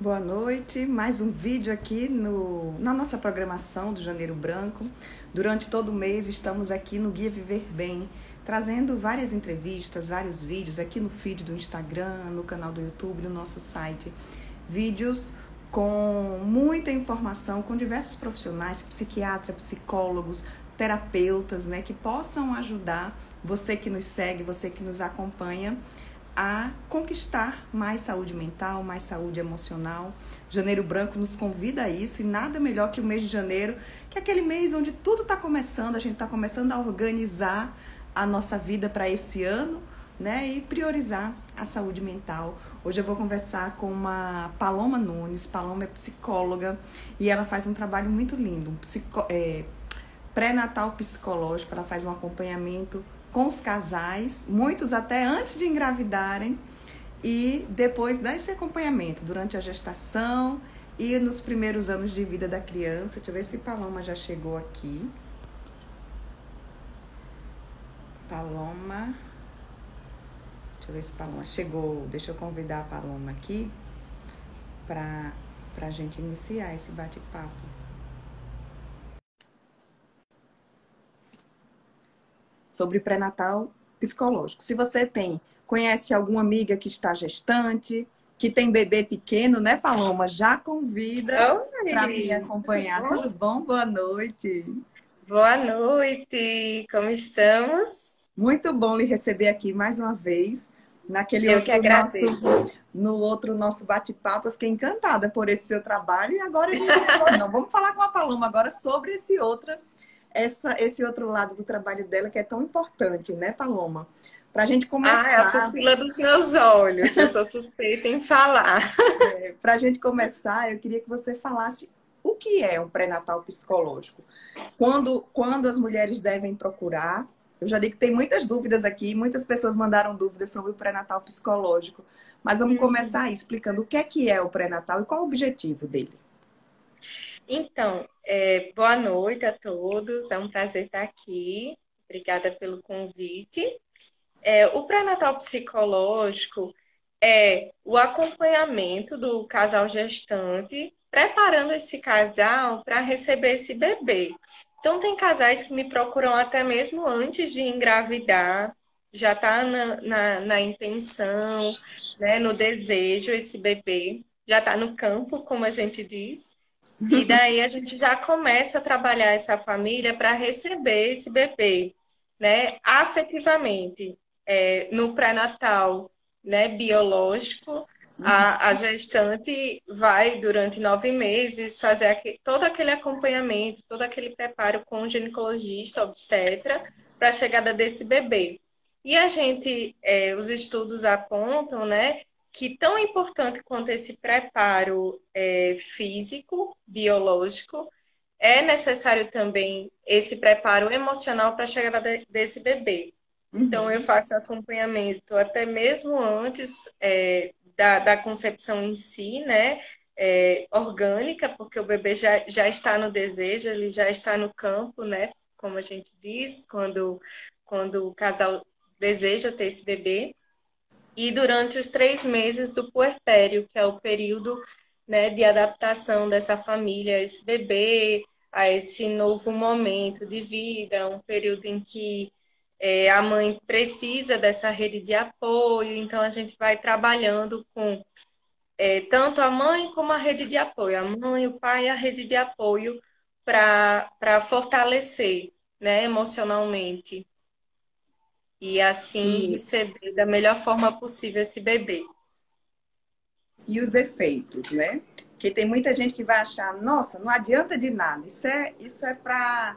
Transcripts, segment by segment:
Boa noite, mais um vídeo aqui na nossa programação do Janeiro Branco. Durante todo o mês estamos aqui no Guia Viver Bem, trazendo várias entrevistas, vários vídeos aqui no feed do Instagram, no canal do YouTube, no nosso site. Vídeos com muita informação, com diversos profissionais, psiquiatras, psicólogos, terapeutas, né, que possam ajudar você que nos segue, você que nos acompanha, a conquistar mais saúde mental, mais saúde emocional. Janeiro Branco nos convida a isso, e nada melhor que o mês de janeiro, que é aquele mês onde tudo está começando, a gente está começando a organizar a nossa vida para esse ano, né, e priorizar a saúde mental. Hoje eu vou conversar com uma Paloma Nunes. Paloma é psicóloga e ela faz um trabalho muito lindo, pré-natal psicológico. Ela faz um acompanhamento com os casais, muitos até antes de engravidarem, e depois desse acompanhamento durante a gestação e nos primeiros anos de vida da criança. Deixa eu ver se Paloma já chegou aqui. Paloma, deixa eu ver se Paloma chegou. Deixa eu convidar a Paloma aqui para a gente iniciar esse bate-papo. Sobre pré-natal psicológico. Se você conhece alguma amiga que está gestante, que tem bebê pequeno, né, Paloma? Já convida para me acompanhar. Tudo bom? Boa noite. Boa noite, como estamos? Muito bom lhe receber aqui mais uma vez. Eu que agradeço. No outro nosso bate-papo, eu fiquei encantada por esse seu trabalho, e agora a gente falou, não, vamos falar com a Paloma agora sobre esse outro lado do trabalho dela, que é tão importante, né, Paloma? Para a gente É a começar, pupila dos meus olhos, eu sou suspeita em falar. eu queria que você falasse o que é um pré-natal psicológico. Quando as mulheres devem procurar? Eu já digo que tem muitas dúvidas aqui, muitas pessoas mandaram dúvidas sobre o pré-natal psicológico, mas vamos começar aí explicando o que é o pré-natal e qual é o objetivo dele. Então, boa noite a todos, é um prazer estar aqui, obrigada pelo convite. O pré-natal psicológico é o acompanhamento do casal gestante, preparando esse casal para receber esse bebê. Então, tem casais que me procuram até mesmo antes de engravidar, já está na intenção, né, no desejo, esse bebê, já está no campo, como a gente diz. E daí a gente já começa a trabalhar essa família para receber esse bebê, né, afetivamente, no pré-natal, né, biológico. A gestante vai, durante 9 meses, fazer todo aquele acompanhamento, todo aquele preparo com o ginecologista, obstetra, para a chegada desse bebê. E a gente, os estudos apontam, né, que tão importante quanto esse preparo físico, biológico, é necessário também esse preparo emocional para a chegada desse bebê. Então, eu faço acompanhamento até mesmo antes da concepção em si, né? Orgânica, porque o bebê já está no desejo, ele já está no campo, né? Como a gente diz, quando o casal deseja ter esse bebê. E durante os 3 meses do puerpério, que é o período, né, de adaptação dessa família a esse bebê, a esse novo momento de vida, um período em que a mãe precisa dessa rede de apoio. Então a gente vai trabalhando com tanto a mãe como a rede de apoio, a mãe, o pai e a rede de apoio para fortalecer, né, emocionalmente e assim E, receber da melhor forma possível esse bebê. e os efeitos, né? Que tem muita gente que vai achar, nossa, não adianta de nada. Isso é para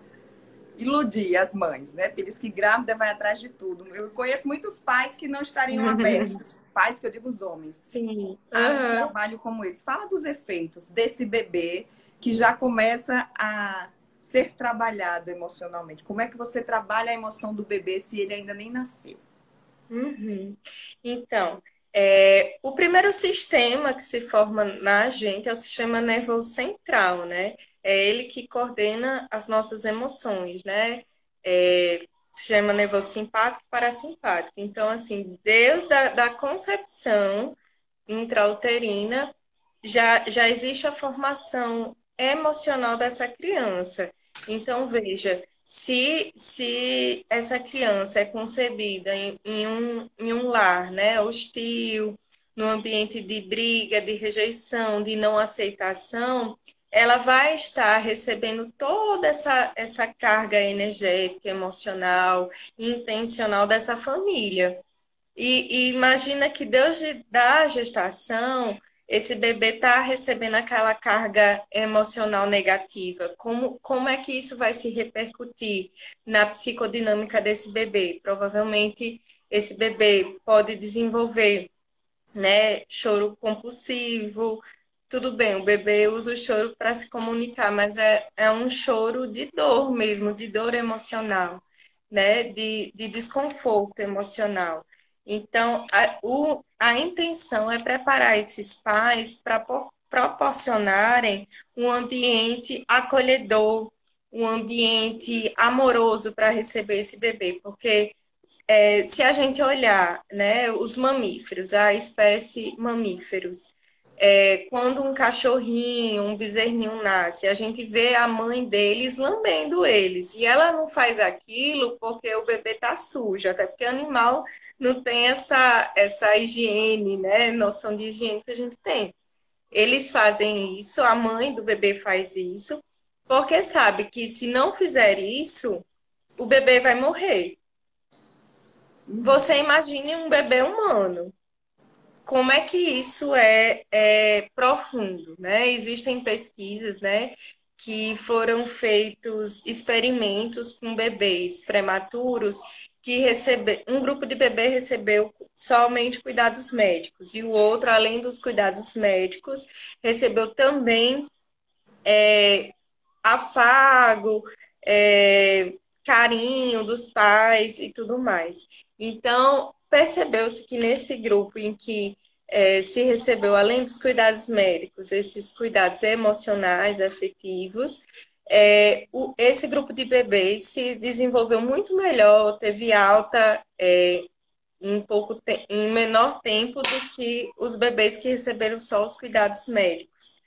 iludir as mães, né? Porque diz que grávida vai atrás de tudo. Eu conheço muitos pais que não estariam abertos, pais que eu digo os homens, Sim. a um Aham. trabalho como esse. Fala dos efeitos desse bebê que já começa a ser trabalhado emocionalmente. Como é que você trabalha a emoção do bebê se ele ainda nem nasceu? Uhum. Então, o primeiro sistema que se forma na gente é o sistema nervoso central, né? É ele que coordena as nossas emoções, né? Sistema nervoso simpático e parasimpático. Então, assim, desde da concepção intrauterina já existe a formação emocional dessa criança. Então, veja, se essa criança é concebida em um lar, né, hostil, num ambiente de briga, de rejeição, de não aceitação, ela vai estar recebendo toda essa carga energética, emocional, intencional dessa família. E imagina que da gestação, esse bebê está recebendo aquela carga emocional negativa. Como é que isso vai se repercutir na psicodinâmica desse bebê? Provavelmente esse bebê pode desenvolver, né, choro compulsivo. Tudo bem, o bebê usa o choro para se comunicar, mas é um choro de dor mesmo, de dor emocional, né, de desconforto emocional. Então, a intenção é preparar esses pais para proporcionarem um ambiente acolhedor, um ambiente amoroso para receber esse bebê, porque se a gente olhar, né, os mamíferos, a espécie mamíferos, quando um cachorrinho, um bezerrinho nasce, a gente vê a mãe deles lambendo eles. E ela não faz aquilo porque o bebê está sujo, até porque o animal não tem essa higiene, né, noção de higiene que a gente tem. Eles fazem isso, a mãe do bebê faz isso, porque sabe que se não fizer isso, o bebê vai morrer. Você imagine um bebê humano. Como é que isso é profundo, né? Existem pesquisas, né, que foram feitos experimentos com bebês prematuros que um grupo de bebê recebeu somente cuidados médicos e o outro, além dos cuidados médicos, recebeu também afago, é, carinho dos pais e tudo mais. Então, percebeu-se que nesse grupo em que se recebeu, além dos cuidados médicos, esses cuidados emocionais, afetivos, esse grupo de bebês se desenvolveu muito melhor, teve alta em menor tempo do que os bebês que receberam só os cuidados médicos,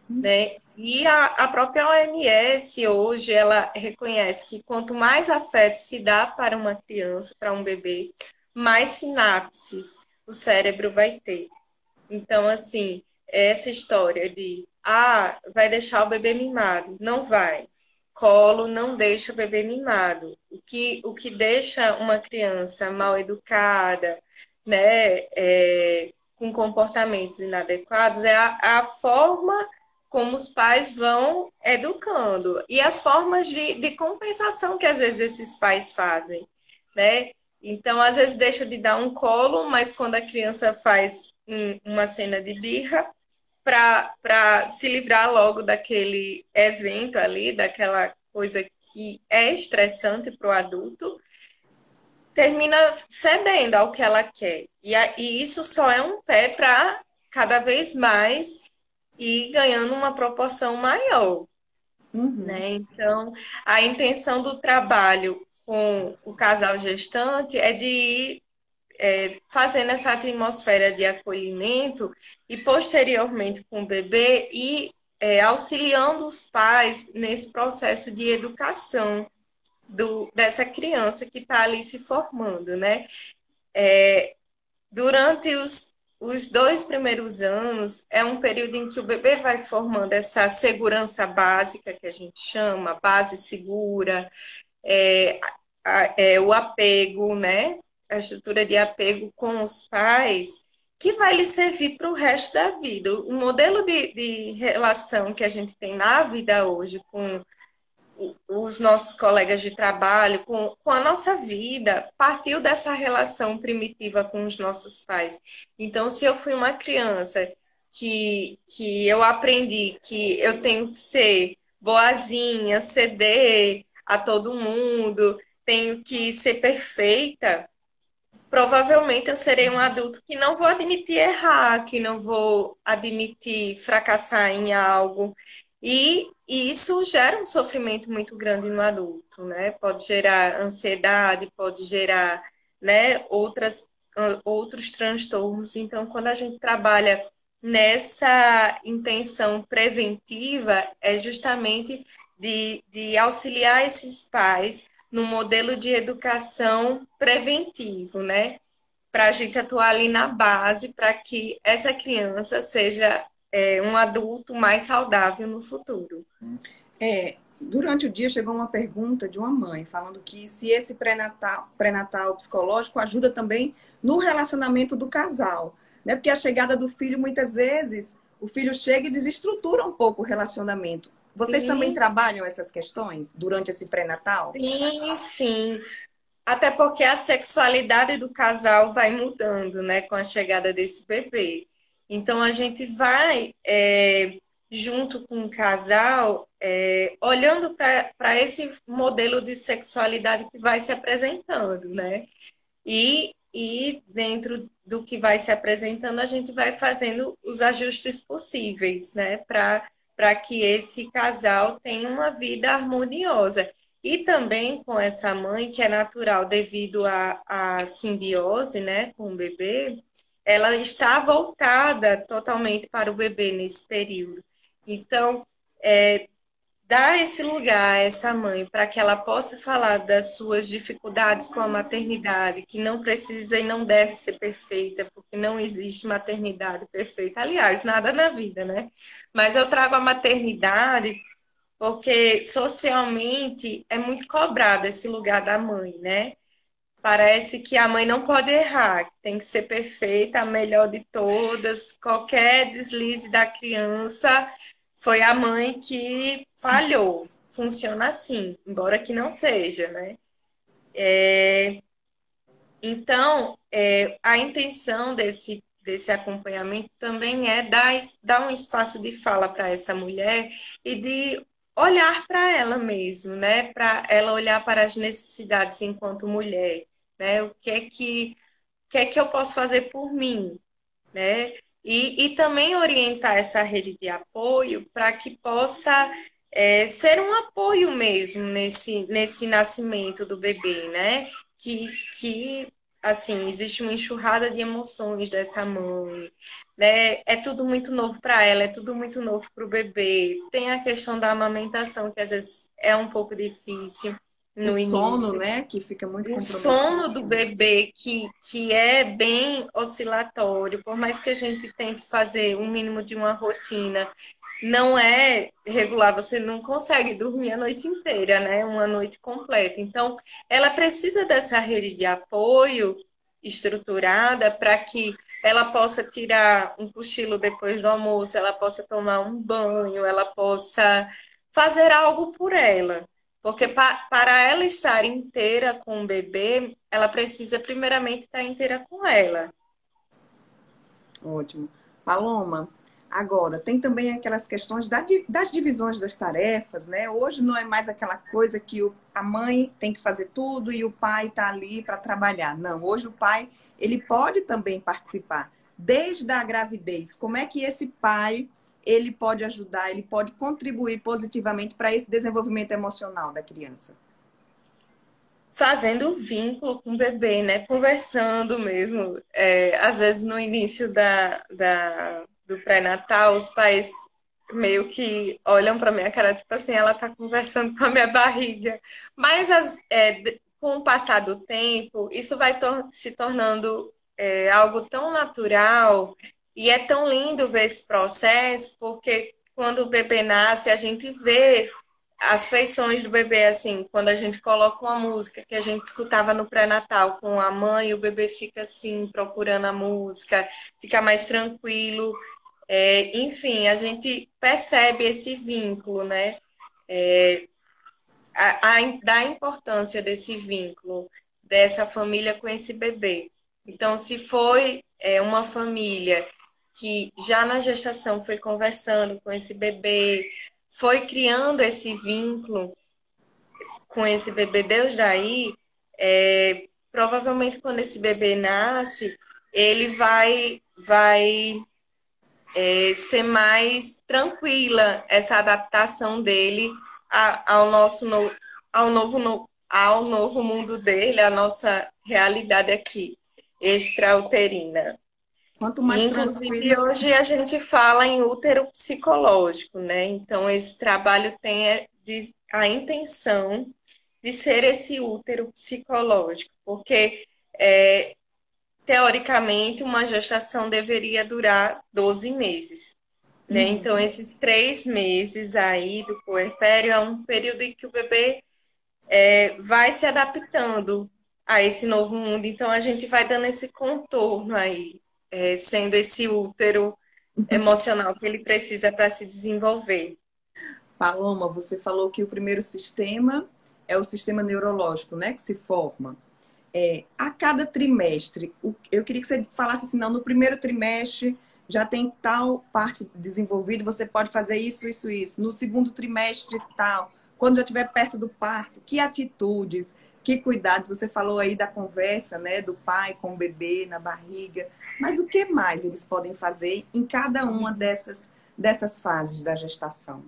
né? E a própria OMS hoje ela reconhece que quanto mais afeto se dá para uma criança, para um bebê, mais sinapses o cérebro vai ter. Então, assim, essa história de vai deixar o bebê mimado, não vai. Colo não deixa o bebê mimado. O que deixa uma criança mal educada, né, com comportamentos inadequados, é a forma como os pais vão educando e as formas de compensação que às vezes esses pais fazem, né? Então, às vezes deixa de dar um colo, mas quando a criança faz uma cena de birra, para se livrar logo daquele evento ali, daquela coisa que é estressante para o adulto, termina cedendo ao que ela quer. E isso só é um pé para cada vez mais ir ganhando uma proporção maior, Uhum. né? Então, a intenção do trabalho com o casal gestante é de ir fazendo essa atmosfera de acolhimento e, posteriormente, com o bebê, e auxiliando os pais nesse processo de educação dessa criança que está ali se formando, né? Durante os 2 primeiros anos, é um período em que o bebê vai formando essa segurança básica, que a gente chama, base segura, é, o apego, né? A estrutura de apego com os pais, que vai lhe servir para o resto da vida. O modelo de relação que a gente tem na vida hoje com os nossos colegas de trabalho, com a nossa vida, partiu dessa relação primitiva com os nossos pais. Então, se eu fui uma criança que eu aprendi que eu tenho que ser boazinha, ceder a todo mundo, tenho que ser perfeita, provavelmente eu serei um adulto que não vou admitir errar, que não vou admitir fracassar em algo. E isso gera um sofrimento muito grande no adulto, né? Pode gerar ansiedade, pode gerar, né, outros transtornos. Então, quando a gente trabalha nessa intenção preventiva é justamente de auxiliar esses pais no modelo de educação preventivo, né? Para a gente atuar ali na base, para que essa criança seja um adulto mais saudável no futuro. Durante o dia chegou uma pergunta de uma mãe falando que se esse pré-natal psicológico ajuda também no relacionamento do casal, né? Porque a chegada do filho, muitas vezes, o filho chega e desestrutura um pouco o relacionamento. Vocês também Sim, trabalham essas questões durante esse pré-natal? sim, sim. Até porque a sexualidade do casal vai mudando, né, com a chegada desse bebê. Então a gente vai, junto com o casal, olhando para esse modelo de sexualidade que vai se apresentando, né? E dentro do que vai se apresentando, a gente vai fazendo os ajustes possíveis, né, para que esse casal tenha uma vida harmoniosa. E também com essa mãe, que é natural devido à simbiose, né, com o bebê, ela está voltada totalmente para o bebê nesse período. Então, dar esse lugar a essa mãe para que ela possa falar das suas dificuldades com a maternidade, que não precisa e não deve ser perfeita, porque não existe maternidade perfeita. Aliás, nada na vida, né? Mas eu trago a maternidade porque socialmente é muito cobrado esse lugar da mãe, né? Parece que a mãe não pode errar, tem que ser perfeita, a melhor de todas. Qualquer deslize da criança foi a mãe que falhou. Funciona assim, embora que não seja, né? Então, a intenção desse acompanhamento também é dar um espaço de fala para essa mulher e de olhar para ela mesmo, né? Para ela olhar para as necessidades enquanto mulher, né? O que é que eu posso fazer por mim, né? E também orientar essa rede de apoio para que possa ser um apoio mesmo nesse nascimento do bebê, né? Que, assim, existe uma enxurrada de emoções dessa mãe, né? É tudo muito novo para ela, é tudo muito novo para o bebê. Tem a questão da amamentação, que às vezes é um pouco difícil O no sono, início, né, que fica muito o sono do comprometido. bebê que é bem oscilatório, por mais que a gente tente fazer um mínimo de uma rotina, não é regular, você não consegue dormir a noite inteira, né? Uma noite completa. Então, ela precisa dessa rede de apoio estruturada para que ela possa tirar um cochilo depois do almoço, ela possa tomar um banho, ela possa fazer algo por ela. Porque para ela estar inteira com o bebê, ela precisa primeiramente estar inteira com ela. Ótimo. Paloma, agora, tem também aquelas questões das divisões das tarefas, né? Hoje não é mais aquela coisa que a mãe tem que fazer tudo e o pai está ali para trabalhar. Não, hoje o pai, ele pode também participar. Desde a gravidez, como é que esse pai, ele pode ajudar, ele pode contribuir positivamente para esse desenvolvimento emocional da criança? Fazendo vínculo com o bebê, né? Conversando mesmo. Às vezes no início do pré-natal, os pais meio que olham para minha cara, tipo assim, ela tá conversando com a minha barriga. Mas com o passar do tempo, isso vai se tornando algo tão natural e é tão lindo ver esse processo, porque quando o bebê nasce, a gente vê as feições do bebê, assim, quando a gente coloca uma música que a gente escutava no pré-natal com a mãe, o bebê fica assim, procurando a música, fica mais tranquilo. Enfim, a gente percebe esse vínculo, né? Da importância desse vínculo, dessa família com esse bebê. Então, se foi uma família que já na gestação foi conversando com esse bebê, foi criando esse vínculo com esse bebê Deus daí, provavelmente quando esse bebê nasce, ele vai ser mais tranquila essa adaptação dele ao nosso ao novo mundo dele, à nossa realidade aqui, extrauterina. Quanto E, mais inclusive, tranquilo. hoje a gente fala em útero psicológico, né? Então, esse trabalho tem a intenção de ser esse útero psicológico, porque, teoricamente, uma gestação deveria durar 12 meses, né? Então, Uhum. esses 3 meses aí do puerpério é um período em que o bebê vai se adaptando a esse novo mundo. Então, a gente vai dando esse contorno aí, sendo esse útero emocional que ele precisa para se desenvolver. Paloma, você falou que o primeiro sistema é o sistema neurológico, né, que se forma. A cada trimestre, eu queria que você falasse assim, não, no primeiro trimestre já tem tal parte desenvolvida, você pode fazer isso, isso, isso. No segundo trimestre, tal. Quando já estiver perto do parto, que atitudes, que cuidados? Você falou aí da conversa, né, do pai com o bebê na barriga. Mas o que mais eles podem fazer em cada uma dessas fases da gestação?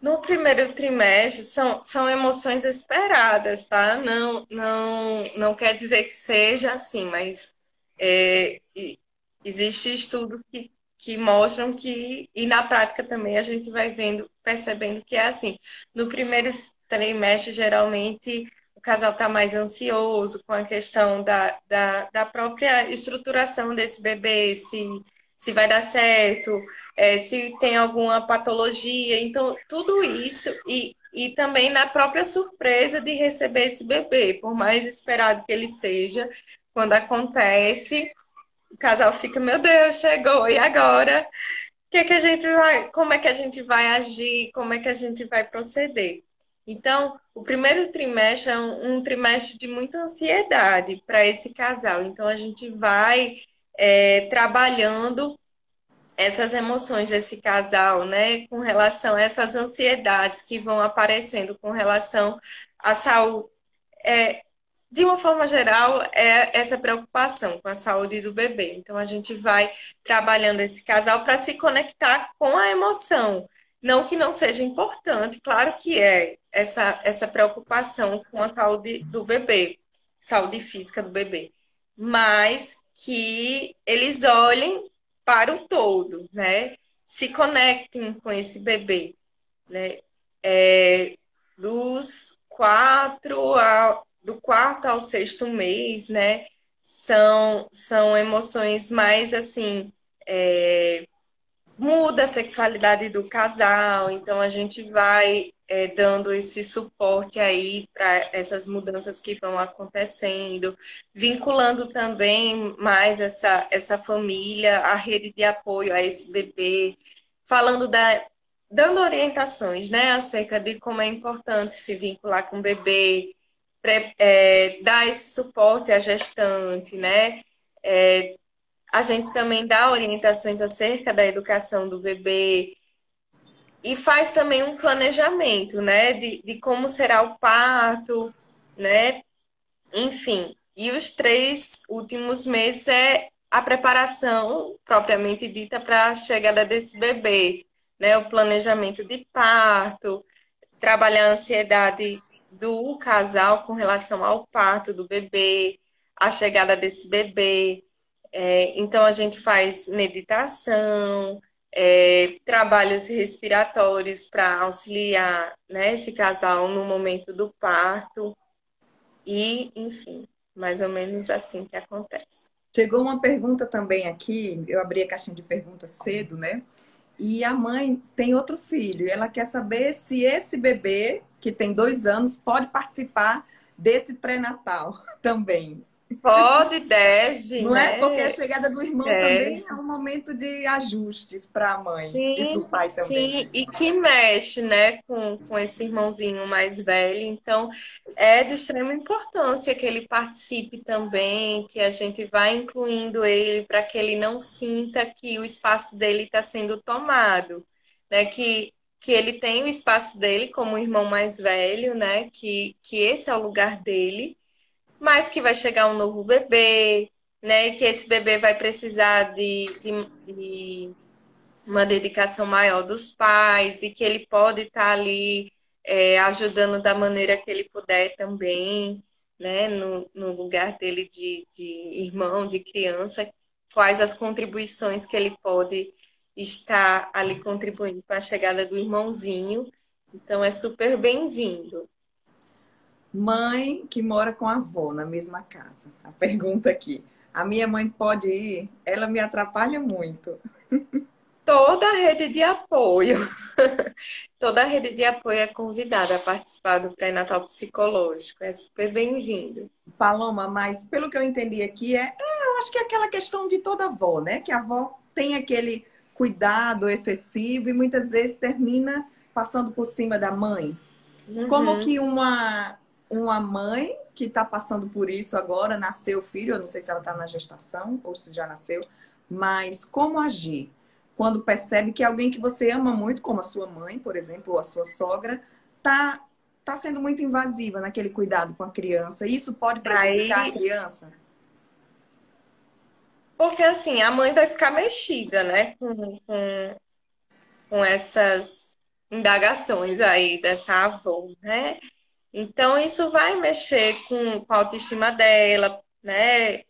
No primeiro trimestre, são emoções esperadas, tá? Não quer dizer que seja assim, mas existe estudo que mostram que, e na prática também a gente vai vendo, percebendo que é assim. No primeiro trimestre, geralmente, o casal está mais ansioso com a questão da própria estruturação desse bebê, se vai dar certo, se tem alguma patologia. Então, tudo isso, e também na própria surpresa de receber esse bebê, por mais esperado que ele seja, quando acontece, o casal fica, meu Deus, chegou, e agora? Que a gente vai, como é que a gente vai agir, como é que a gente vai proceder? Então, o primeiro trimestre é um trimestre de muita ansiedade para esse casal. Então, a gente vai trabalhando essas emoções desse casal, né, com relação a essas ansiedades que vão aparecendo com relação à saúde, de uma forma geral, é essa preocupação com a saúde do bebê. Então, a gente vai trabalhando esse casal para se conectar com a emoção. Não que não seja importante, claro que é essa preocupação com a saúde do bebê, saúde física do bebê, mas que eles olhem para o todo, né? Se conectem com esse bebê, né? É, dos quatro do quarto ao sexto mês, né? São emoções mais assim, muda a sexualidade do casal, então a gente vai dando esse suporte aí para essas mudanças que vão acontecendo, vinculando também mais essa família, a rede de apoio a esse bebê, falando dando orientações, né, acerca de como é importante se vincular com o bebê, dar esse suporte à gestante, né? A gente também dá orientações acerca da educação do bebê e faz também um planejamento, né, de como será o parto, né? Enfim. E os 3 últimos meses é a preparação propriamente dita para a chegada desse bebê, né? O planejamento de parto, trabalhar a ansiedade do casal com relação ao parto do bebê, a chegada desse bebê. Então, a gente faz meditação, trabalhos respiratórios para auxiliar, né, esse casal no momento do parto, e, enfim, mais ou menos assim que acontece. Chegou uma pergunta também aqui, eu abri a caixinha de perguntas cedo, né? E a mãe tem outro filho, e ela quer saber se esse bebê, que tem 2 anos, pode participar desse pré-natal também. Pode, deve, Não é? Porque a né? chegada do irmão também é Deve. um momento de ajustes para a mãe e para o Sim, pai também. sim, e que mexe, né, com esse irmãozinho mais velho. Então, é de extrema importância que ele participe também, que a gente vá incluindo ele para que ele não sinta que o espaço dele está sendo tomado, né? Que ele tem o espaço dele como irmão mais velho, né? Que esse é o lugar dele, mas que vai chegar um novo bebê, né? E que esse bebê vai precisar de uma dedicação maior dos pais e que ele pode estar ali ajudando da maneira que ele puder também, né, no lugar dele de irmão, de criança, quais as contribuições que ele pode estar ali contribuindo para a chegada do irmãozinho. Então, é super bem-vindo. Mãe que mora com a avó na mesma casa. A pergunta aqui. A minha mãe pode ir? Ela me atrapalha muito. Toda a rede de apoio, toda a rede de apoio é convidada a participar do pré-natal psicológico. É super bem-vindo. Paloma, mas pelo que eu entendi aqui, eu acho que é aquela questão de toda avó, né? Que a avó tem aquele cuidado excessivo e muitas vezes termina passando por cima da mãe. Como Uhum. que uma mãe que está passando por isso agora, nasceu o filho, eu não sei se ela está na gestação ou se já nasceu, mas como agir quando percebe que alguém que você ama muito, como a sua mãe, por exemplo, ou a sua sogra, tá sendo muito invasiva naquele cuidado com a criança. Isso pode prejudicar a Aí, criança? porque assim, a mãe vai ficar mexida, né, com essas indagações aí dessa avó, né? Então, isso vai mexer com a autoestima dela, né?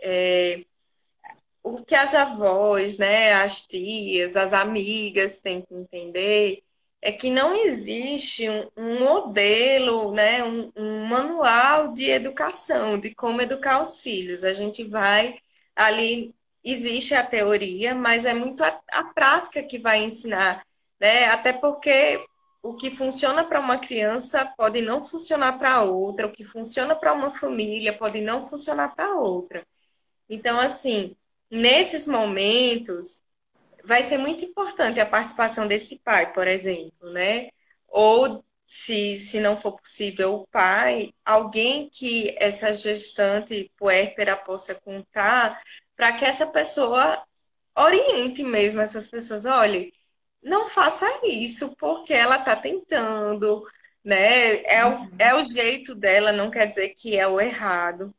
O que as avós, né, as tias, as amigas têm que entender é que não existe um modelo, né, um manual de educação, de como educar os filhos. A gente vai ali, existe a teoria, mas é muito a prática que vai ensinar, né? Até porque o que funciona para uma criança pode não funcionar para outra, o que funciona para uma família pode não funcionar para outra. Então, assim, nesses momentos, vai ser muito importante a participação desse pai, por exemplo, né? Ou, se não for possível, o pai, alguém que essa gestante puérpera possa contar, para que essa pessoa oriente mesmo essas pessoas. Olha, não faça isso, porque ela está tentando, né? É o jeito dela, não quer dizer que é o errado.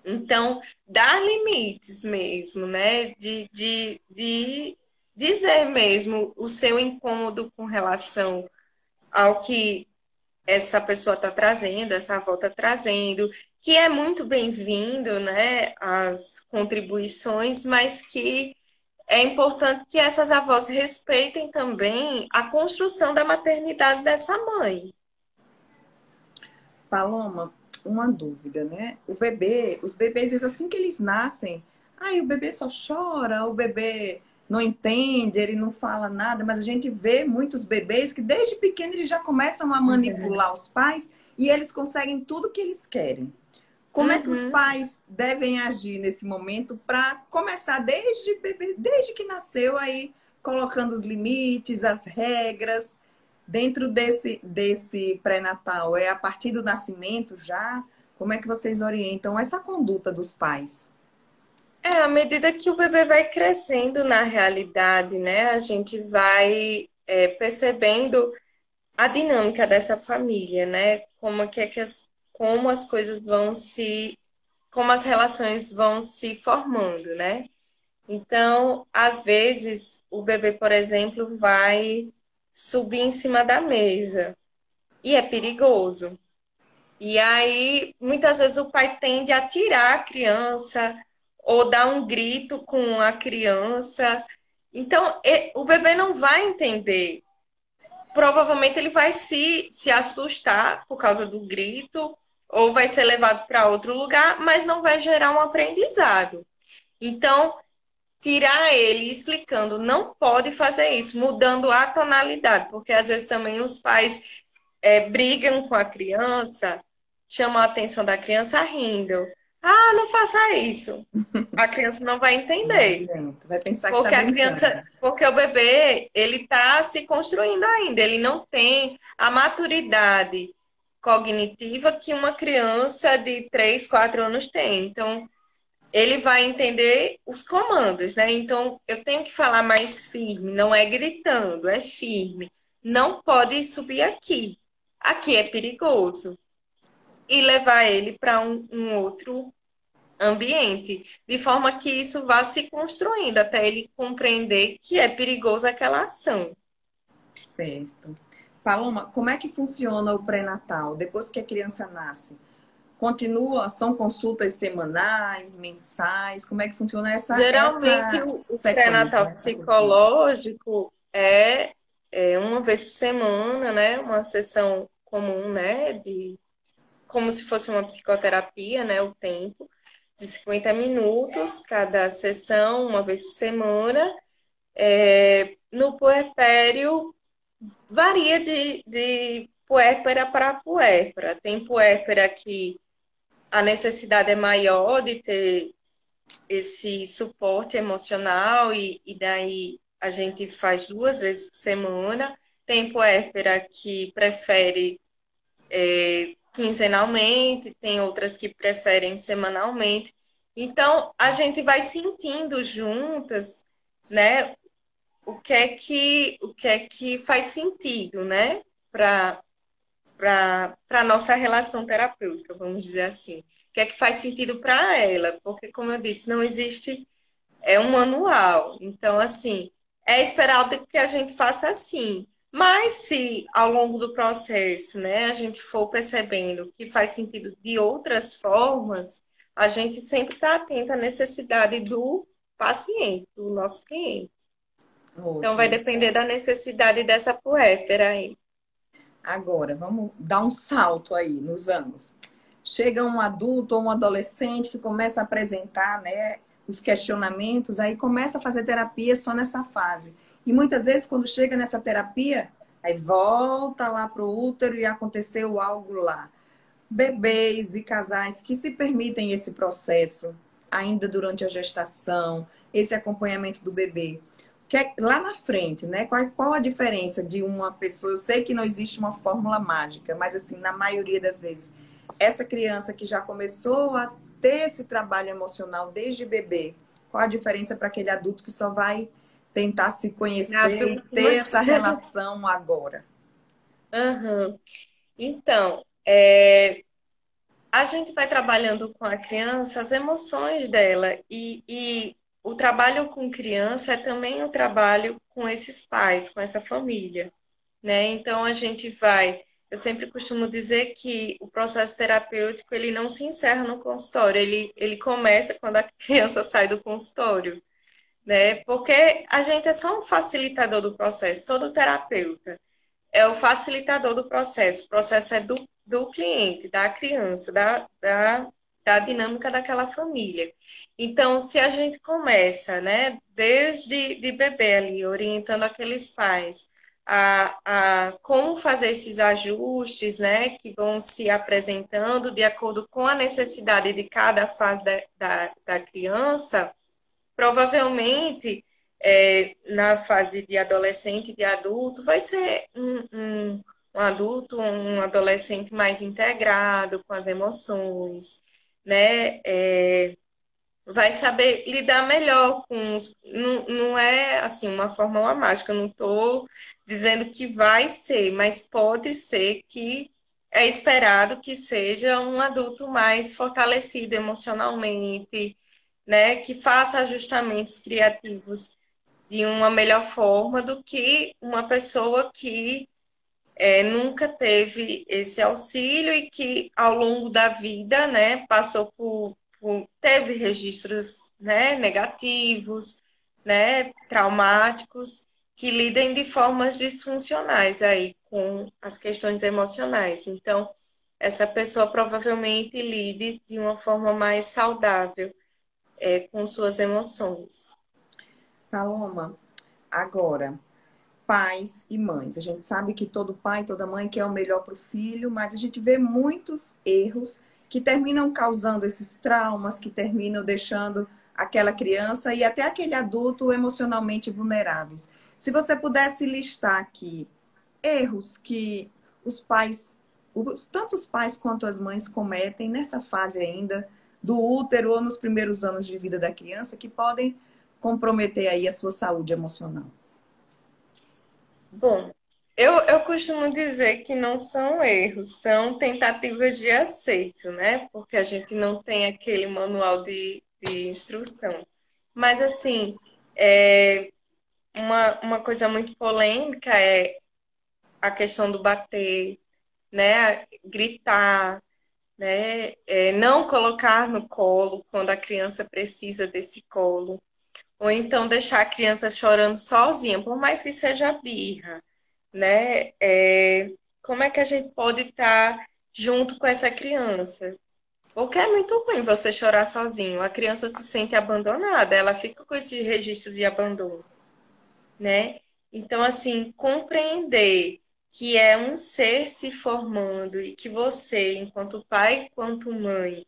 Então, dar limites mesmo, né? De dizer mesmo o seu incômodo com relação ao que essa pessoa está trazendo, essa avó está trazendo, que é muito bem-vindo, né? As contribuições, mas que é importante que essas avós respeitem também a construção da maternidade dessa mãe. Paloma, uma dúvida, né? O bebê, os bebês, assim que eles nascem, aí o bebê só chora, o bebê não entende, ele não fala nada, mas a gente vê muitos bebês que desde pequeno eles já começam a manipular os pais e eles conseguem tudo que eles querem. Como é que os Uhum. pais devem agir nesse momento para começar desde bebê, desde que nasceu aí, colocando os limites, as regras, dentro desse pré-natal? É a partir do nascimento já? Como é que vocês orientam essa conduta dos pais? É, à medida que o bebê vai crescendo na realidade, né, a gente vai percebendo a dinâmica dessa família, né, como as coisas vão como as relações vão se formando, né? Então, às vezes, o bebê, por exemplo, vai subir em cima da mesa e é perigoso. E aí, muitas vezes, o pai tende a tirar a criança ou dar um grito com a criança. Então, o bebê não vai entender. Provavelmente ele vai se assustar por causa do grito, ou vai ser levado para outro lugar, mas não vai gerar um aprendizado. Então, tirar ele explicando, não pode fazer isso, mudando a tonalidade, porque às vezes também os pais brigam com a criança, chamam a atenção da criança rindo. Ah, não faça isso. A criança não vai Não entender. adianta, vai pensar que está Porque a criança, brincando. porque o bebê, ele está se construindo ainda, ele não tem a maturidade cognitiva que uma criança de 3 4 anos tem. Então, ele vai entender os comandos, né? Então, eu tenho que falar mais firme, não é gritando, é firme. Não pode subir aqui. Aqui é perigoso. E levar ele para um outro ambiente, de forma que isso vá se construindo até ele compreender que é perigoso aquela ação. Certo. Paloma, como é que funciona o pré-natal depois que a criança nasce? continua, são consultas semanais, mensais? Como é que funciona Geralmente, essa o sequência, pré-natal né? Essa rotina? psicológico é uma vez por semana, né? Uma sessão comum, né? Como se fosse uma psicoterapia, né? O tempo de 50 minutos cada sessão, uma vez por semana. No puerpério, varia de puérpera para puérpera. Tem puérpera que a necessidade é maior de ter esse suporte emocional e daí a gente faz 2 vezes por semana. Tem puérpera que prefere quinzenalmente, tem outras que preferem semanalmente. Então, a gente vai sentindo juntas, né, o que é que faz sentido, né, para a nossa relação terapêutica, vamos dizer assim. O que é que faz sentido para ela? Porque, como eu disse, não existe um manual. Então, assim, é esperado que a gente faça assim. Mas se ao longo do processo, né, a gente for percebendo que faz sentido de outras formas, a gente sempre está atento à necessidade do paciente, do nosso cliente. Então, vai Ótimo. depender da necessidade dessa puérpera aí. Agora, vamos dar um salto aí nos anos. Chega um adulto ou um adolescente que começa a apresentar, né, os questionamentos, aí começa a fazer terapia só nessa fase. E muitas vezes, quando chega nessa terapia, aí volta lá para o útero e aconteceu algo lá. Bebês e casais que se permitem esse processo ainda durante a gestação, esse acompanhamento do bebê. Que é lá na frente, né? Qual a diferença de uma pessoa? Eu sei que não existe uma fórmula mágica, mas assim, na maioria das vezes, essa criança que já começou a ter esse trabalho emocional desde bebê, qual a diferença para aquele adulto que só vai tentar se Nas conhecer e ter últimas. essa relação agora? Aham. Então, a gente vai trabalhando com a criança as emoções dela e o trabalho com criança é também o trabalho com esses pais, com essa família, né? Então a gente vai, eu sempre costumo dizer que o processo terapêutico ele não se encerra no consultório, ele começa quando a criança sai do consultório, né? Porque a gente é só um facilitador do processo, todo terapeuta é o facilitador do processo. O processo é do cliente, da criança, da dinâmica daquela família. Então, se a gente começa, né, desde de bebê ali, orientando aqueles pais a como fazer esses ajustes, né, que vão se apresentando de acordo com a necessidade de cada fase da criança, provavelmente, na fase de adolescente e de adulto, vai ser um adulto, um adolescente mais integrado com as emoções, né? Vai saber lidar melhor com os. Não, não é assim uma fórmula mágica, eu não estou dizendo que vai ser, mas pode ser que é esperado que seja um adulto mais fortalecido emocionalmente, né, que faça ajustamentos criativos de uma melhor forma do que uma pessoa que nunca teve esse auxílio e que ao longo da vida, né, passou teve registros, né, negativos, né, traumáticos, que lidem de formas disfuncionais aí com as questões emocionais. Então, essa pessoa provavelmente lide de uma forma mais saudável com suas emoções. Paloma, agora, pais e mães. A gente sabe que todo pai, toda mãe quer o melhor para o filho, mas a gente vê muitos erros que terminam causando esses traumas, que terminam deixando aquela criança e até aquele adulto emocionalmente vulneráveis. Se você pudesse listar aqui erros que os pais, tanto os pais quanto as mães cometem nessa fase ainda do útero ou nos primeiros anos de vida da criança que podem comprometer aí a sua saúde emocional. Bom, eu costumo dizer que não são erros, são tentativas de acerto, né? Porque a gente não tem aquele manual de instrução. Mas, assim, uma coisa muito polêmica é a questão do bater, né? Gritar. né? Não colocar no colo quando a criança precisa desse colo. Ou então deixar a criança chorando sozinha, por mais que seja birra, né? Como é que a gente pode estar junto com essa criança? Porque é muito ruim você chorar sozinho. A criança se sente abandonada, ela fica com esse registro de abandono, né? Então, assim, compreender que é um ser se formando e que você, enquanto pai, enquanto mãe,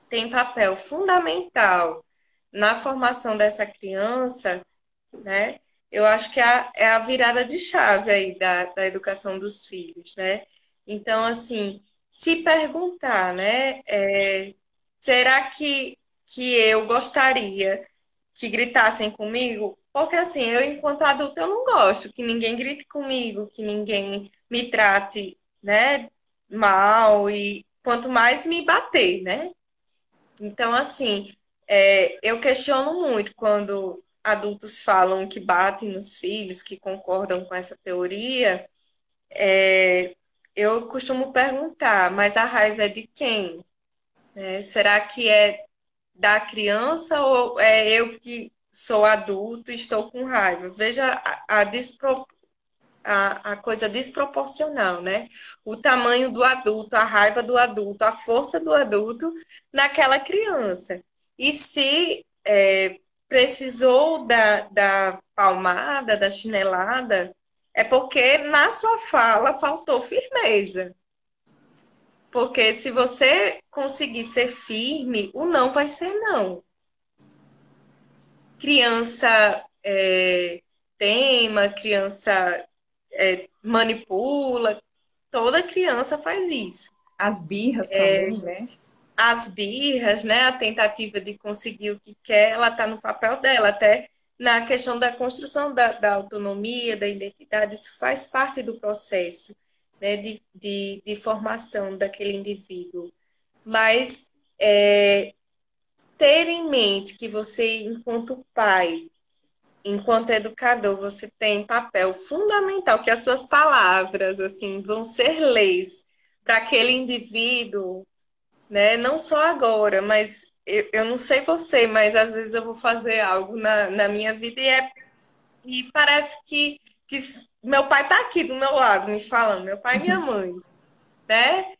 tem papel fundamental na formação dessa criança, né? Eu acho que é a virada de chave aí da educação dos filhos, né? Então, assim, se perguntar, né? Será que eu gostaria que gritassem comigo? Porque, assim, eu, enquanto adulta, eu não gosto que ninguém grite comigo, que ninguém me trate, né, mal e quanto mais me bater, né? Então, assim, eu questiono muito quando adultos falam que batem nos filhos, que concordam com essa teoria. Eu costumo perguntar, mas a raiva é de quem? Será que é da criança ou é eu que sou adulto e estou com raiva? Veja a coisa desproporcional, né? O tamanho do adulto, a raiva do adulto, a força do adulto naquela criança. E se precisou da palmada, da chinelada, é porque na sua fala faltou firmeza. Porque se você conseguir ser firme, o não vai ser não. Criança teima, criança manipula, toda criança faz isso. As birras também, né? As birras, né, a tentativa de conseguir o que quer, ela está no papel dela, até na questão da construção da autonomia, da identidade, isso faz parte do processo, né, de formação daquele indivíduo. Mas ter em mente que você, enquanto pai, enquanto educador, você tem papel fundamental, que as suas palavras, assim, vão ser leis para aquele indivíduo, né? Não só agora, mas eu não sei você, mas às vezes eu vou fazer algo na minha vida e parece que meu pai está aqui do meu lado me falando, meu pai e minha mãe, né?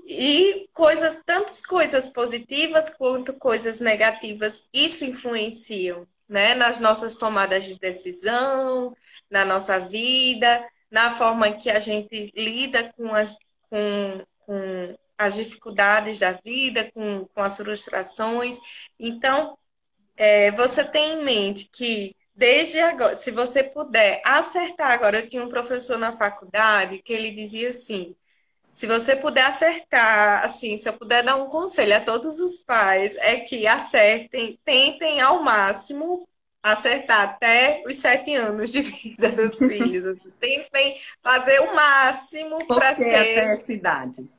E coisas, tantas coisas positivas quanto coisas negativas, isso influenciam, né, nas nossas tomadas de decisão, na nossa vida, na forma que a gente lida com as dificuldades da vida, com as frustrações. Então, você tem em mente que desde agora, se você puder acertar agora, eu tinha um professor na faculdade que ele dizia assim: se você puder acertar, assim, se eu puder dar um conselho a todos os pais, é que acertem, tentem ao máximo acertar até os 7 anos de vida dos filhos. Assim. Tentem fazer o máximo Por para que até ser, essa idade?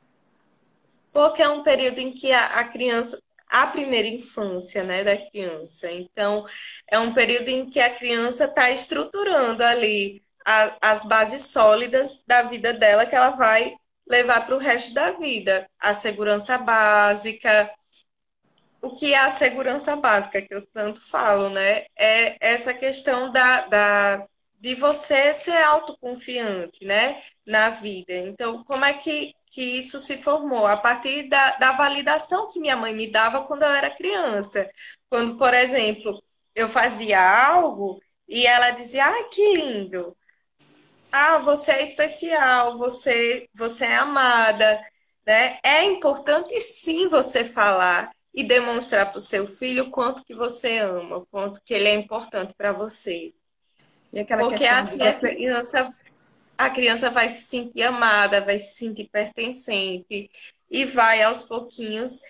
porque é um período em que a criança, a primeira infância, né, da criança. Então, é um período em que a criança está estruturando ali as bases sólidas da vida dela que ela vai levar para o resto da vida. A segurança básica. O que é a segurança básica que eu tanto falo, né? É essa questão de você ser autoconfiante, né? Na vida. Então, como é que isso se formou? A partir da validação que minha mãe me dava quando eu era criança. Quando, por exemplo, eu fazia algo e ela dizia, ai, que lindo. Ah, você é especial, você é amada, né? É importante sim você falar e demonstrar para o seu filho o quanto que você ama, o quanto que ele é importante para você. E aquela Porque questão de assim você. a criança vai se sentir amada, vai se sentir pertencente e vai aos pouquinhos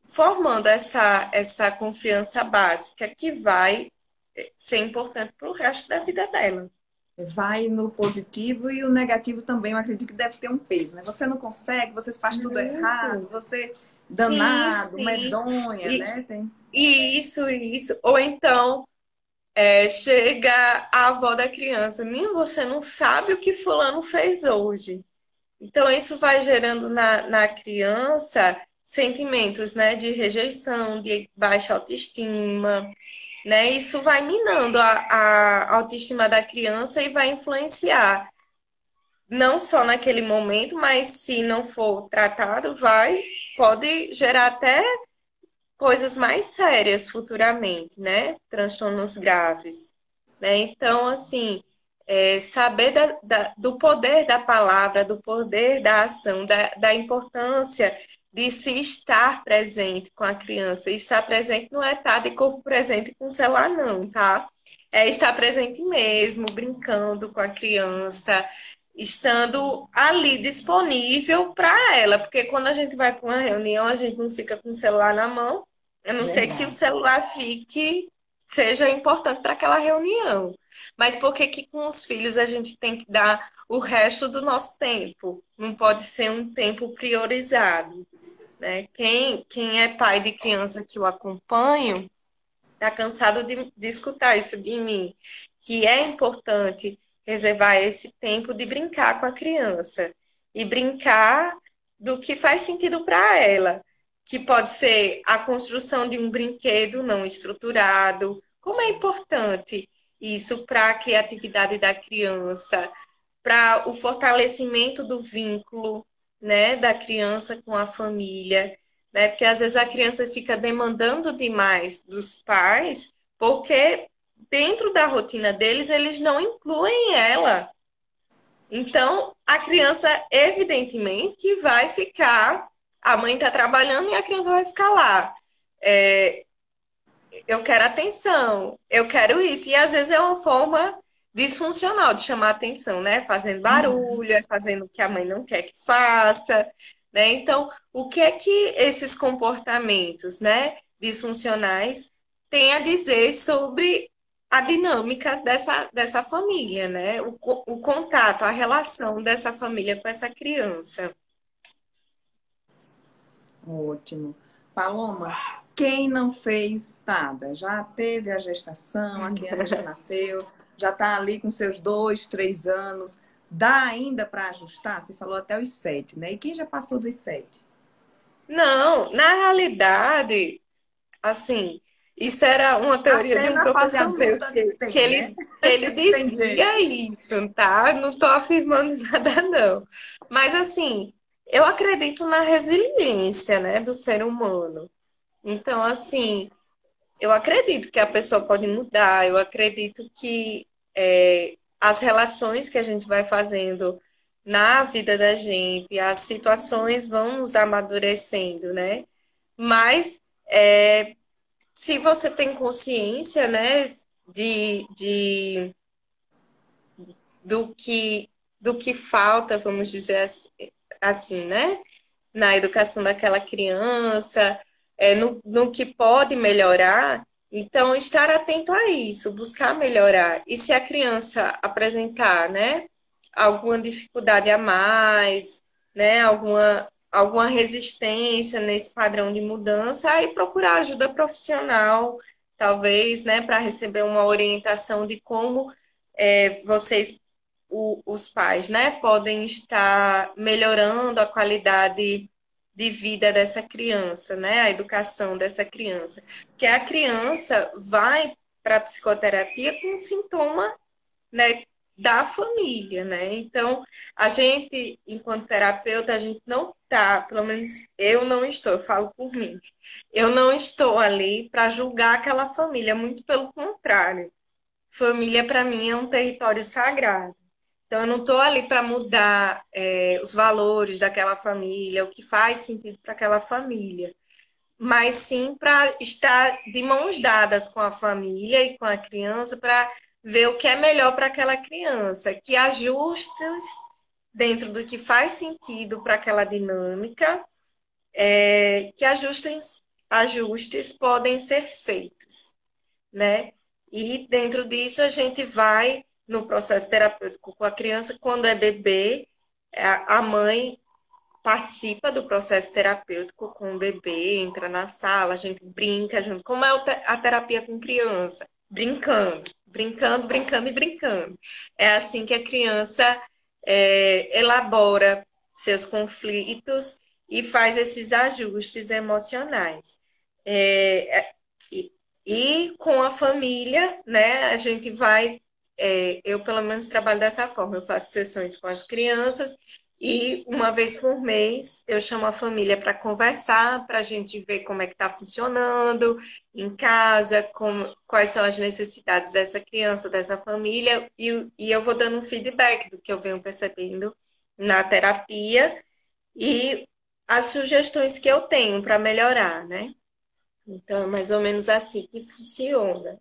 formando essa confiança básica que vai ser importante para o resto da vida dela. Vai no positivo e o negativo também, eu acredito que deve ter um peso, né? Você não consegue, você faz tudo errado, Muito. você Sim, danado, sim. medonha, E, né? Tem... e isso. Ou então, chega a avó da criança, minha, você não sabe o que fulano fez hoje. Então, isso vai gerando na criança sentimentos, né, de rejeição, de baixa autoestima, né? Isso vai minando a autoestima da criança e vai influenciar, não só naquele momento, mas se não for tratado, pode gerar até coisas mais sérias futuramente, né? Transtornos graves, né? Então, assim, saber do poder da palavra, do poder da ação, da importância de se estar presente com a criança. E estar presente não é estar de corpo presente com o celular, não, tá? É estar presente mesmo, brincando com a criança, estando ali disponível para ela, porque quando a gente vai para uma reunião, a gente não fica com o celular na mão, a não ser que o Verdade. celular seja importante para aquela reunião. Mas por que que com os filhos a gente tem que dar o resto do nosso tempo? Não pode ser um tempo priorizado, né? Quem é pai de criança que eu acompanho está cansado de escutar isso de mim, que é importante reservar esse tempo de brincar com a criança e brincar do que faz sentido para ela, que pode ser a construção de um brinquedo não estruturado. Como é importante isso para a criatividade da criança, para o fortalecimento do vínculo, né, da criança com a família, né? Porque às vezes a criança fica demandando demais dos pais, porque dentro da rotina deles eles não incluem ela. Então, a criança, evidentemente, que vai ficar. A mãe está trabalhando e a criança vai ficar lá. É, eu quero atenção, eu quero isso. E às vezes é uma forma disfuncional de chamar atenção, né? Fazendo Uhum. barulho, fazendo o que a mãe não quer que faça, né? Então, o que é que esses comportamentos, né, disfuncionais têm a dizer sobre a dinâmica dessa família, né? O contato, a relação dessa família com essa criança. Ótimo. Paloma, quem não fez nada? Já teve a gestação, a criança já nasceu, já está ali com seus 2, 3 anos. Dá ainda para ajustar? Você falou até os 7, né? E quem já passou dos 7? Não, na realidade, assim, isso era uma teoria de Até um na fase professor meu adulta que, que tem, né? ele, que ele Tem jeito. dizia isso, tá? Não estou afirmando nada, não. Mas, assim, eu acredito na resiliência, né, do ser humano. Então, assim, eu acredito que a pessoa pode mudar, eu acredito que as relações que a gente vai fazendo na vida da gente, as situações vão nos amadurecendo, né? Mas se você tem consciência, né, de do que do que falta, vamos dizer assim, né, na educação daquela criança, no que pode melhorar, então estar atento a isso, buscar melhorar. E se a criança apresentar, né, alguma dificuldade a mais, né, alguma resistência nesse padrão de mudança, aí procurar ajuda profissional, talvez, né, para receber uma orientação de como vocês, os pais, né, podem estar melhorando a qualidade de vida dessa criança, né, a educação dessa criança. Porque a criança vai para a psicoterapia com sintoma, né, da família, né? Então, a gente, enquanto terapeuta, a gente não tá, pelo menos eu não estou, eu falo por mim. Eu não estou ali para julgar aquela família, muito pelo contrário. Família, para mim, é um território sagrado. Então, eu não estou ali para mudar, os valores daquela família, o que faz sentido para aquela família, mas sim para estar de mãos dadas com a família e com a criança para ver o que é melhor para aquela criança, que ajustes dentro do que faz sentido para aquela dinâmica, que ajustes podem ser feitos, né? E dentro disso a gente vai no processo terapêutico com a criança, quando é bebê, a mãe participa do processo terapêutico com o bebê, entra na sala, a gente brinca junto. Como é a terapia com criança? Brincando, brincando, brincando e brincando. É assim que a criança elabora seus conflitos e faz esses ajustes emocionais. É, e com a família, né, a gente vai, eu pelo menos trabalho dessa forma, eu faço sessões com as crianças e uma vez por mês eu chamo a família para conversar, para a gente ver como é que está funcionando em casa, quais são as necessidades dessa criança, dessa família, e eu vou dando um feedback do que eu venho percebendo na terapia e as sugestões que eu tenho para melhorar, né? Então, é mais ou menos assim que funciona.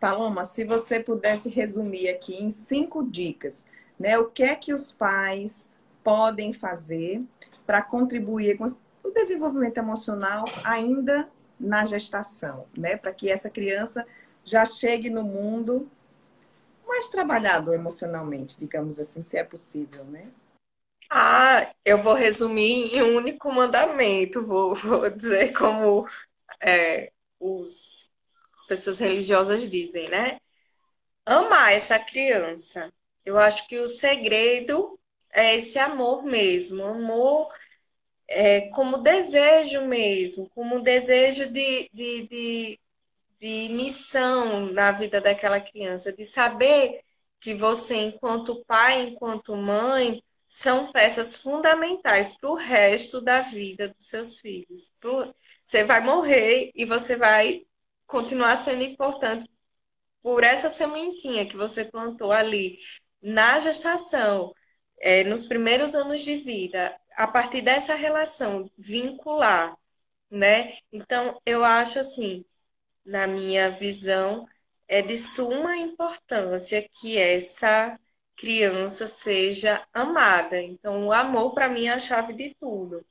Paloma, se você pudesse resumir aqui em 5 dicas, né? O que é que os pais podem fazer para contribuir com o desenvolvimento emocional ainda na gestação, né? Para que essa criança já chegue no mundo mais trabalhado emocionalmente, digamos assim, se é possível, né? Ah, eu vou resumir em um único mandamento, vou dizer como é, as pessoas religiosas dizem, né? Amar essa criança. Eu acho que o segredo é esse amor mesmo, amor como desejo mesmo, como desejo de missão na vida daquela criança, de saber que você, enquanto pai, enquanto mãe, são peças fundamentais para o resto da vida dos seus filhos. Você vai morrer e você vai continuar sendo importante por essa sementinha que você plantou ali na gestação, nos primeiros anos de vida, a partir dessa relação vincular, né? Então, eu acho assim, na minha visão, é de suma importância que essa criança seja amada. Então, o amor, para mim, é a chave de tudo,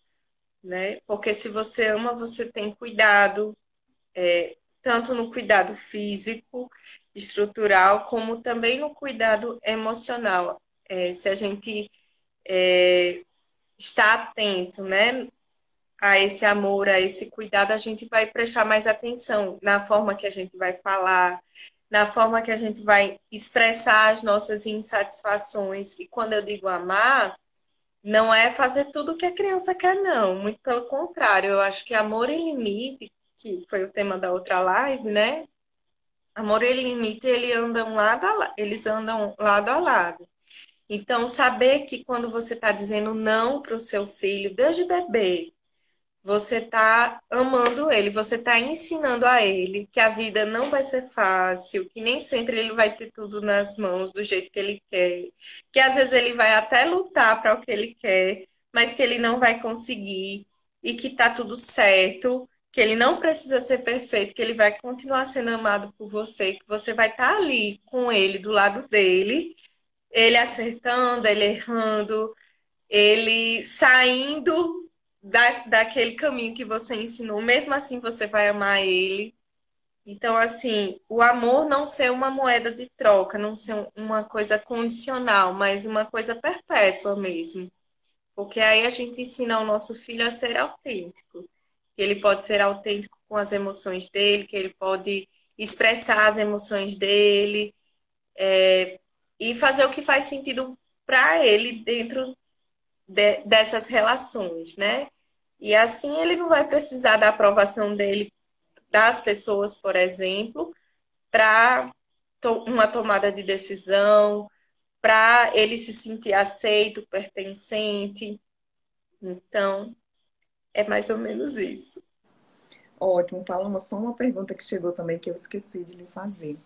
né? Porque se você ama, você tem cuidado, tanto no cuidado físico, estrutural, como também no cuidado emocional. Se a gente está atento, né, a esse amor, a esse cuidado, a gente vai prestar mais atenção na forma que a gente vai falar, na forma que a gente vai expressar as nossas insatisfações. E quando eu digo amar, não é fazer tudo o que a criança quer, não. Muito pelo contrário, eu acho que amor e limite, que foi o tema da outra live, né? Amor e limite, eles andam lado a lado. Então, saber que quando você está dizendo não para o seu filho, desde bebê, você está amando ele, você está ensinando a ele que a vida não vai ser fácil, que nem sempre ele vai ter tudo nas mãos do jeito que ele quer, que às vezes ele vai até lutar para o que ele quer, mas que ele não vai conseguir e que tá tudo certo, que ele não precisa ser perfeito, que ele vai continuar sendo amado por você, que você vai estar ali com ele, do lado dele, ele acertando, ele errando, ele saindo daquele caminho que você ensinou, mesmo assim você vai amar ele. Então, assim, o amor não ser uma moeda de troca, não ser uma coisa condicional, mas uma coisa perpétua mesmo. Porque aí a gente ensina ao nosso filho a ser autêntico. Que ele pode ser autêntico com as emoções dele, que ele pode expressar as emoções dele, e fazer o que faz sentido para ele dentro dessas relações, né? E assim ele não vai precisar da aprovação dele, das pessoas, por exemplo, para uma tomada de decisão, para ele se sentir aceito, pertencente. Então, é mais ou menos isso. Ótimo, Paloma, só uma pergunta que chegou também que eu esqueci de lhe fazer.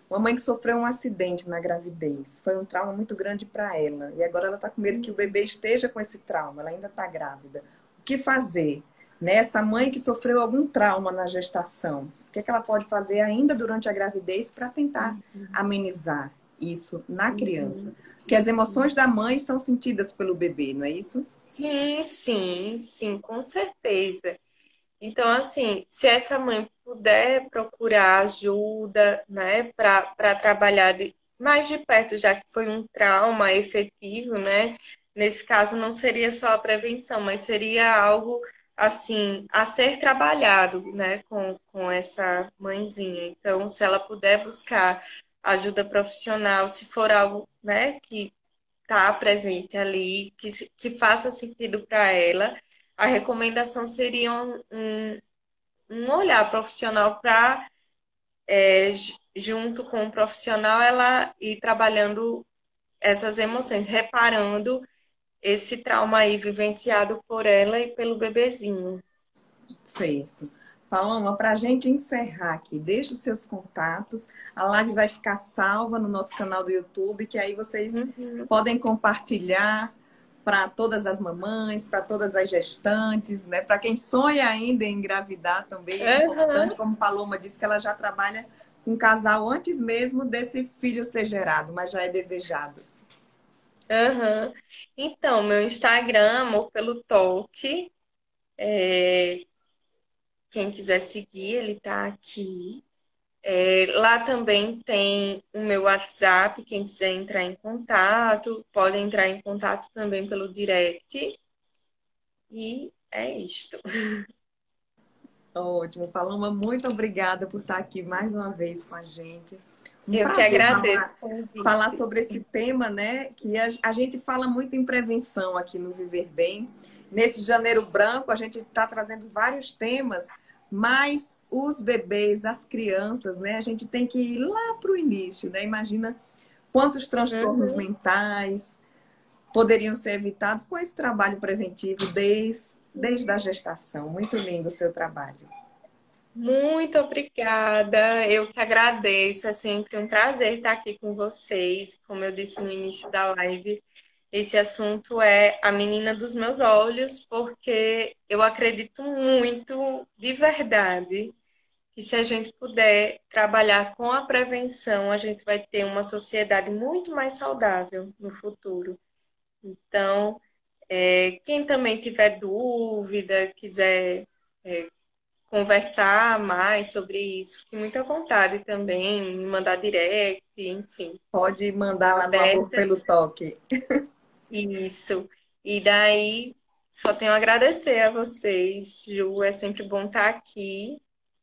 Uma mãe que sofreu um acidente na gravidez, foi um trauma muito grande para ela, e agora ela está com medo que o bebê esteja com esse trauma, ela ainda está grávida. O que fazer? Né? Essa mãe que sofreu algum trauma na gestação, o que é que ela pode fazer ainda durante a gravidez para tentar amenizar isso na criança? Porque as emoções da mãe são sentidas pelo bebê, não é isso? Sim, sim, sim, com certeza. Então, assim, se essa mãe puder procurar ajuda, né, para trabalhar mais de perto, já que foi um trauma efetivo, né? Nesse caso, não seria só a prevenção, mas seria algo, assim, a ser trabalhado, né, com essa mãezinha. Então, se ela puder buscar ajuda profissional, se for algo, né, que está presente ali, que faça sentido para ela, a recomendação seria um olhar profissional para, junto com o profissional, ela ir trabalhando essas emoções, reparando esse trauma aí vivenciado por ela e pelo bebezinho. Certo. Paloma, para a gente encerrar aqui, deixa os seus contatos. A live vai ficar salva no nosso canal do YouTube, que aí vocês Uhum. podem compartilhar para todas as mamães, para todas as gestantes, né? Para quem sonha ainda em engravidar também é importante, Uhum. como Paloma disse, que ela já trabalha com um casal antes mesmo desse filho ser gerado, mas já é desejado. Uhum. Então, meu Instagram, Amor pelo Toque, quem quiser seguir, ele tá aqui. Lá também tem o meu WhatsApp, quem quiser entrar em contato, pode entrar em contato também pelo direct. E é isto. Ótimo, Paloma, muito obrigada por estar aqui mais uma vez com a gente. Um Eu que prazer agradeço o falar convite. sobre esse tema, né? Que a gente fala muito em prevenção aqui no Viver Bem. Nesse Janeiro Branco, a gente está trazendo vários temas, mas os bebês, as crianças, né? A gente tem que ir lá para o início, né? Imagina quantos transtornos Uhum. mentais poderiam ser evitados com esse trabalho preventivo desde a gestação. Muito lindo o seu trabalho. Muito obrigada. Eu que agradeço. É sempre um prazer estar aqui com vocês. Como eu disse no início da live, esse assunto é a menina dos meus olhos, porque eu acredito muito, de verdade, que se a gente puder trabalhar com a prevenção, a gente vai ter uma sociedade muito mais saudável no futuro. Então, quem também tiver dúvida, quiser conversar mais sobre isso, fique muito à vontade também, me mandar direct, enfim, Pode mandar estou lá no Amor aberta. pelo Toque. Isso. E daí, só tenho a agradecer a vocês, Ju, é sempre bom estar aqui.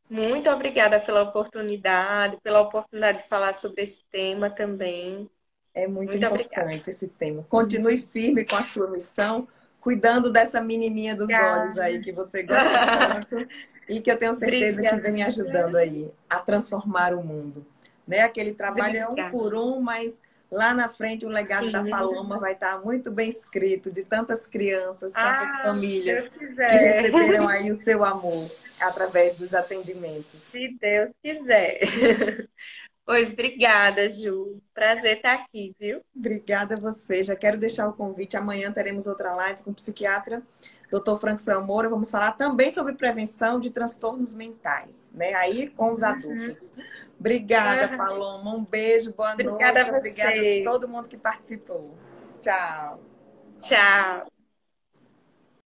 Muito obrigada pela oportunidade de falar sobre esse tema também. É muito Muito obrigada. importante esse tema. Continue firme com a sua missão, cuidando dessa menininha dos olhos Obrigada. aí que você gosta tanto e que eu tenho certeza que Obrigada. vem ajudando aí a transformar o mundo. Né? Aquele trabalho é um Obrigada. por um, mas lá na frente o legado da Sim. Paloma vai estar muito bem escrito de tantas crianças, tantas Ah, se famílias Deus que quiser. receberam aí o seu amor através dos atendimentos. Se Deus quiser. Pois obrigada, Ju. Prazer estar aqui, viu? Obrigada a você. Já quero deixar o convite. Amanhã teremos outra live com o psiquiatra Dr. Franco Suel Moura. Vamos falar também sobre prevenção de transtornos mentais, né? Aí com os Uhum. adultos. Obrigada, Uhum. Paloma. Um beijo, boa Obrigada noite. a Obrigada a você. todo mundo que participou. Tchau. Tchau.